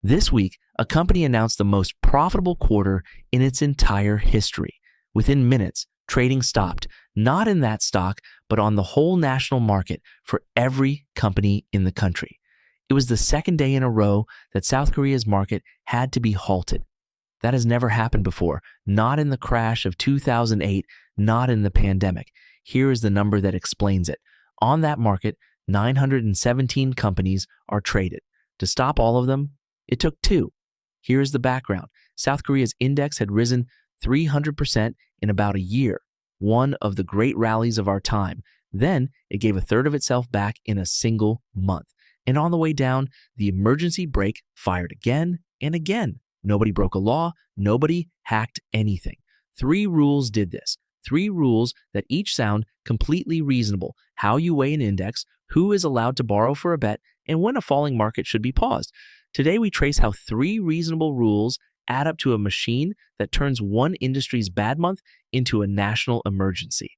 This week, a company announced the most profitable quarter in its entire history. Within minutes, trading stopped, not in that stock, but on the whole national market for every company in the country. It was the second day in a row that South Korea's market had to be halted. That has never happened before, not in the crash of 2008, not in the pandemic. Here is the number that explains it. On that market, 917 companies are traded. To stop all of them, it took two. Here is the background. South Korea's index had risen 300% in about a year, one of the great rallies of our time. Then it gave a third of itself back in a single month. And on the way down, the emergency brake fired again and again. Nobody broke a law. Nobody hacked anything. 3 rules did this. 3 rules that each sound completely reasonable. How you weigh an index, who is allowed to borrow for a bet, and when a falling market should be paused. Today, we trace how 3 reasonable rules add up to a machine that turns one industry's bad month into a national emergency.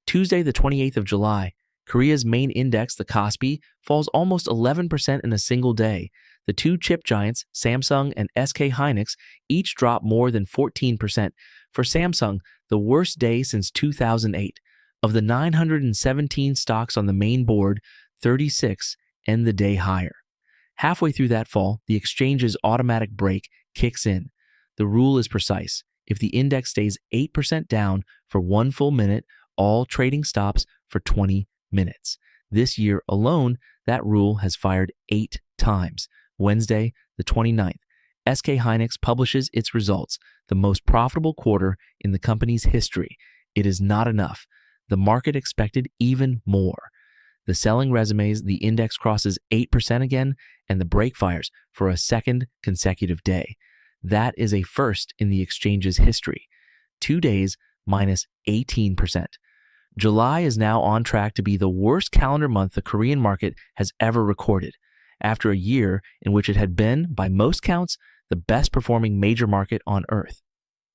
Tuesday, the 28th of July, Korea's main index, the Kospi, falls almost 11% in a single day. The 2 chip giants, Samsung and SK Hynix, each dropped more than 14%. For Samsung, the worst day since 2008. Of the 917 stocks on the main board, 36 end the day higher. Halfway through that fall, the exchange's automatic brake kicks in. The rule is precise. If the index stays 8% down for 1 full minute, all trading stops for 20 minutes. This year alone, that rule has fired 8 times. Wednesday, the 29th, SK Hynix publishes its results, the most profitable quarter in the company's history. It is not enough. The market expected even more. The selling resumes, the index crosses 8% again, and the brake fires for a second consecutive day. That is a first in the exchange's history. 2 days minus 18%. July is now on track to be the worst calendar month the Korean market has ever recorded, after a year in which it had been, by most counts, the best performing major market on earth.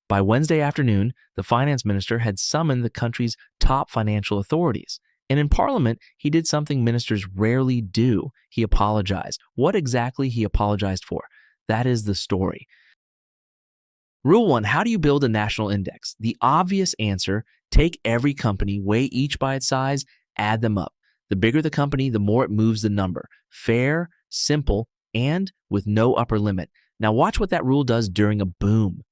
By Wednesday afternoon, the finance minister had summoned the country's top financial authorities. And in Parliament, he did something ministers rarely do. He apologized. What exactly he apologized for? That is the story. Rule 1, how do you build a national index? The obvious answer, take every company, weigh each by its size, add them up. The bigger the company, the more it moves the number. Fair, simple, and with no upper limit. Now watch what that rule does during a boom.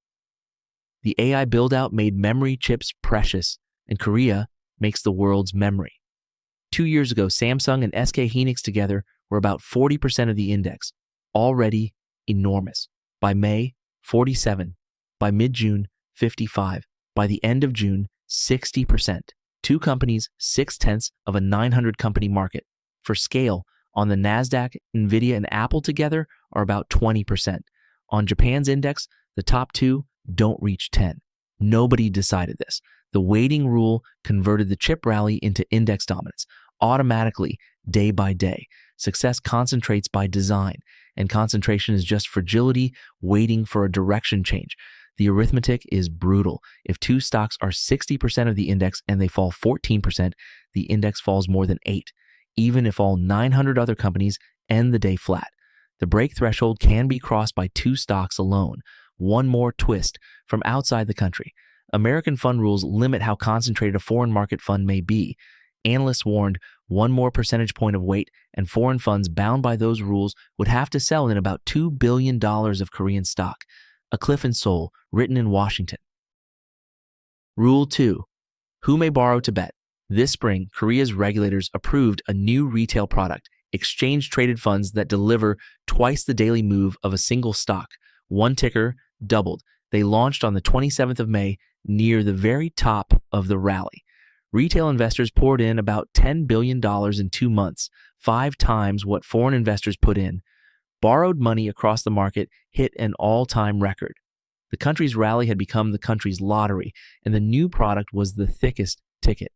The AI build-out made memory chips precious, and Korea makes the world's memory. 2 years ago, Samsung and SK Hynix together were about 40% of the index, already enormous. By May, 47. By mid-June, 55. By the end of June, 60%. 2 companies, 6/10 of a 900-company market. For scale, on the NASDAQ, NVIDIA and Apple together are about 20%. On Japan's index, the top 2 don't reach 10. Nobody decided this. The weighting rule converted the chip rally into index dominance, automatically, day by day. Success concentrates by design, and concentration is just fragility waiting for a direction change. The arithmetic is brutal. If 2 stocks are 60% of the index and they fall 14%, the index falls more than 8, even if all 900 other companies end the day flat. The break threshold can be crossed by 2 stocks alone. One more twist from outside the country. American fund rules limit how concentrated a foreign market fund may be. Analysts warned 1 more percentage point of weight, and foreign funds bound by those rules would have to sell in about $2 billion of Korean stock. A cliff in Seoul, written in Washington. Rule 2. Who may borrow to bet? This spring, Korea's regulators approved a new retail product, exchange-traded funds that deliver twice the daily move of a single stock. 1 ticker doubled. They launched on the 27th of May, near the very top of the rally. Retail investors poured in about $10 billion in 2 months, 5 times what foreign investors put in. Borrowed money across the market hit an all-time record. The country's rally had become the country's lottery, and the new product was the thickest ticket.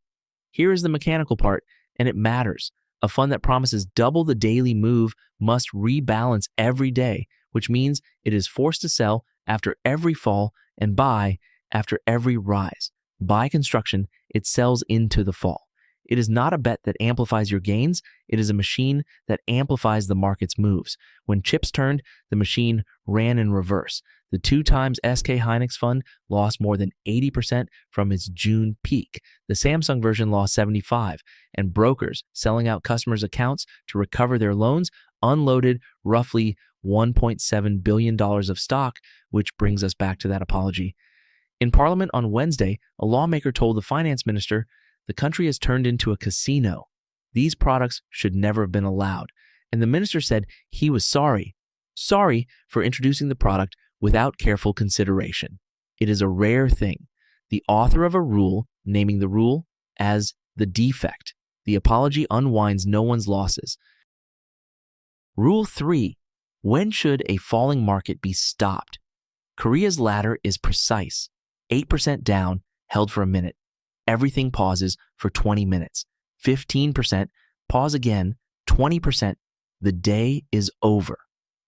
Here is the mechanical part, and it matters. A fund that promises double the daily move must rebalance every day, which means it is forced to sell after every fall and buy after every rise. By construction, it sells into the fall. It is not a bet that amplifies your gains. It is a machine that amplifies the market's moves. When chips turned, the machine ran in reverse. The 2x SK Hynix fund lost more than 80% from its June peak. The Samsung version lost 75%, and brokers selling out customers' accounts to recover their loans unloaded roughly $1.7 billion of stock, which brings us back to that apology. In Parliament on Wednesday, a lawmaker told the finance minister, "The country has turned into a casino. These products should never have been allowed." And the minister said he was sorry for introducing the product without careful consideration. It is a rare thing. The author of a rule naming the rule as the defect. The apology unwinds no one's losses. Rule 3. When should a falling market be stopped? Korea's ladder is precise. 8% down, held for a minute. Everything pauses for 20 minutes. 15%, pause again. 20%, the day is over.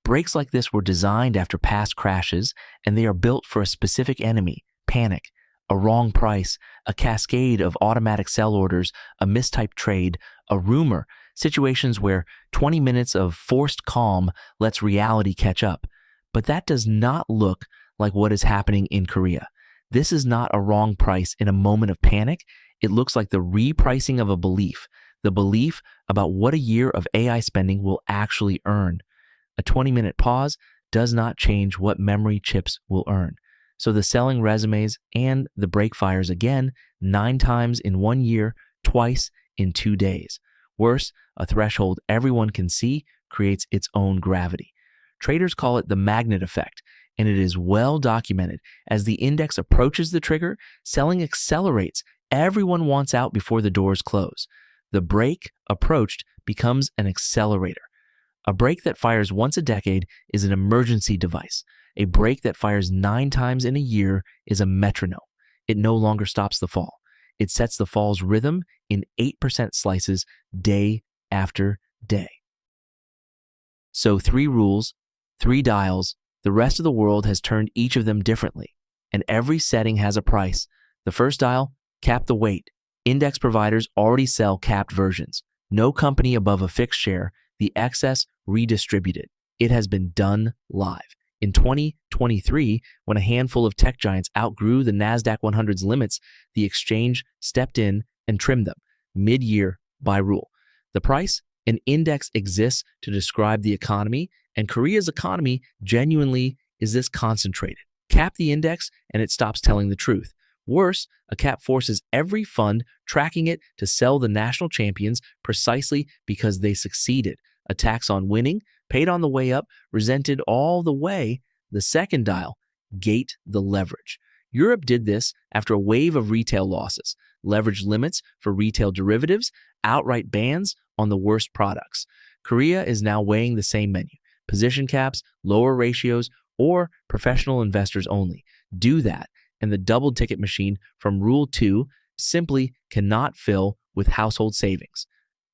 Breaks like this were designed after past crashes, and they are built for a specific enemy: panic, a wrong price, a cascade of automatic sell orders, a mistyped trade, a rumor, situations where 20 minutes of forced calm lets reality catch up. But that does not look like what is happening in Korea. This is not a wrong price in a moment of panic. It looks like the repricing of a belief, the belief about what a year of AI spending will actually earn. A 20-minute pause does not change what memory chips will earn. So the selling resumes and the break fires again, 9 times in 1 year, twice in 2 days. Worse, a threshold everyone can see creates its own gravity. Traders call it the magnet effect, and it is well documented. As the index approaches the trigger, selling accelerates. Everyone wants out before the doors close. The break approached becomes an accelerator. A break that fires once a decade is an emergency device. A break that fires 9 times in a year is a metronome. It no longer stops the fall. It sets the fall's rhythm in 8% slices day after day. So 3 rules, 3 dials. The rest of the world has turned each of them differently, and every setting has a price. The first dial, cap the weight. Index providers already sell capped versions. No company above a fixed share. The excess redistributed. It has been done live. In 2023, when a handful of tech giants outgrew the NASDAQ 100's limits, the exchange stepped in and trimmed them mid-year by rule. The price? An index exists to describe the economy, and Korea's economy genuinely is this concentrated. Cap the index and it stops telling the truth. Worse, a cap forces every fund tracking it to sell the national champions precisely because they succeeded. A tax on winning, paid on the way up, resented all the way. The second dial, gate the leverage. Europe did this after a wave of retail losses, leverage limits for retail derivatives, outright bans on the worst products. Korea is now weighing the same menu: position caps, lower ratios, or professional investors only. Do that, and the double ticket machine from Rule 2 simply cannot fill with household savings.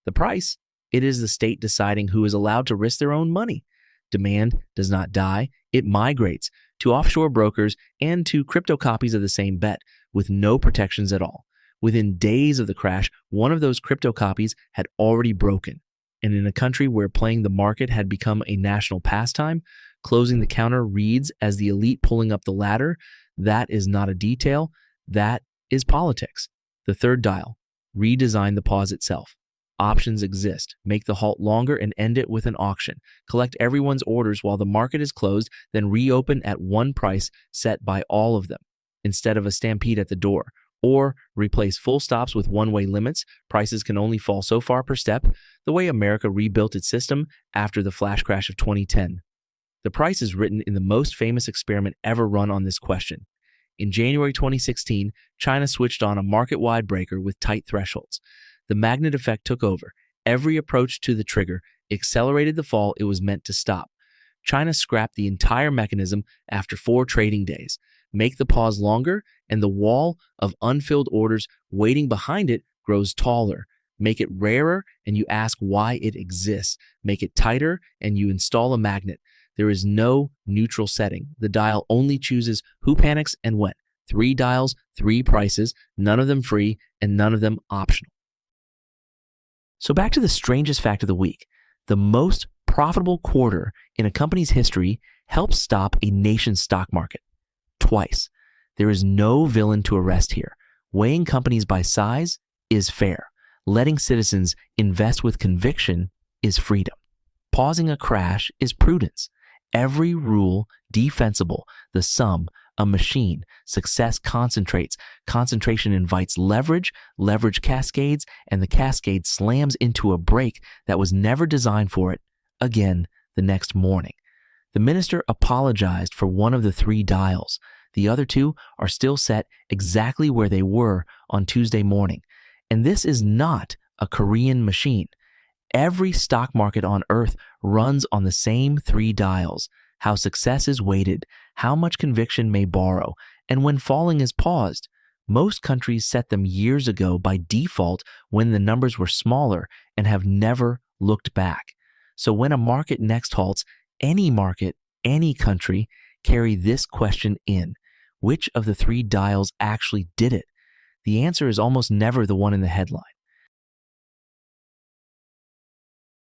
The price? It is the state deciding who is allowed to risk their own money. Demand does not die. It migrates to offshore brokers and to crypto copies of the same bet with no protections at all. Within days of the crash, one of those crypto copies had already broken. And in a country where playing the market had become a national pastime, closing the counter reads as the elite pulling up the ladder. That is not a detail. That is politics. The third dial, redesign the pause itself. Options exist. Make the halt longer and end it with an auction. Collect everyone's orders while the market is closed, then reopen at one price set by all of them, instead of a stampede at the door. Or replace full stops with one-way limits. Prices can only fall so far per step, the way America rebuilt its system after the flash crash of 2010. The price is written in the most famous experiment ever run on this question. In January 2016, China switched on a market-wide breaker with tight thresholds. The magnet effect took over. Every approach to the trigger accelerated the fall it was meant to stop. China scrapped the entire mechanism after 4 trading days. Make the pause longer, and the wall of unfilled orders waiting behind it grows taller. Make it rarer, and you ask why it exists. Make it tighter, and you install a magnet. There is no neutral setting. The dial only chooses who panics and when. 3 dials, 3 prices, none of them free, and none of them optional. So back to the strangest fact of the week. The most profitable quarter in a company's history helped stop a nation's stock market. Twice. There is no villain to arrest here. Weighing companies by size is fair. Letting citizens invest with conviction is freedom. Pausing a crash is prudence. Every rule defensible. The sum, a machine. Success concentrates. Concentration invites leverage. Leverage cascades, and the cascade slams into a brake that was never designed for it again the next morning. The minister apologized for one of the 3 dials. The other 2 are still set exactly where they were on Tuesday morning. And this is not a Korean machine. Every stock market on earth runs on the same 3 dials: how success is weighted, how much conviction may borrow, and when falling is paused. Most countries set them years ago by default when the numbers were smaller and have never looked back. So when a market next halts, any market, any country, carry this question in: which of the 3 dials actually did it? The answer is almost never the one in the headline.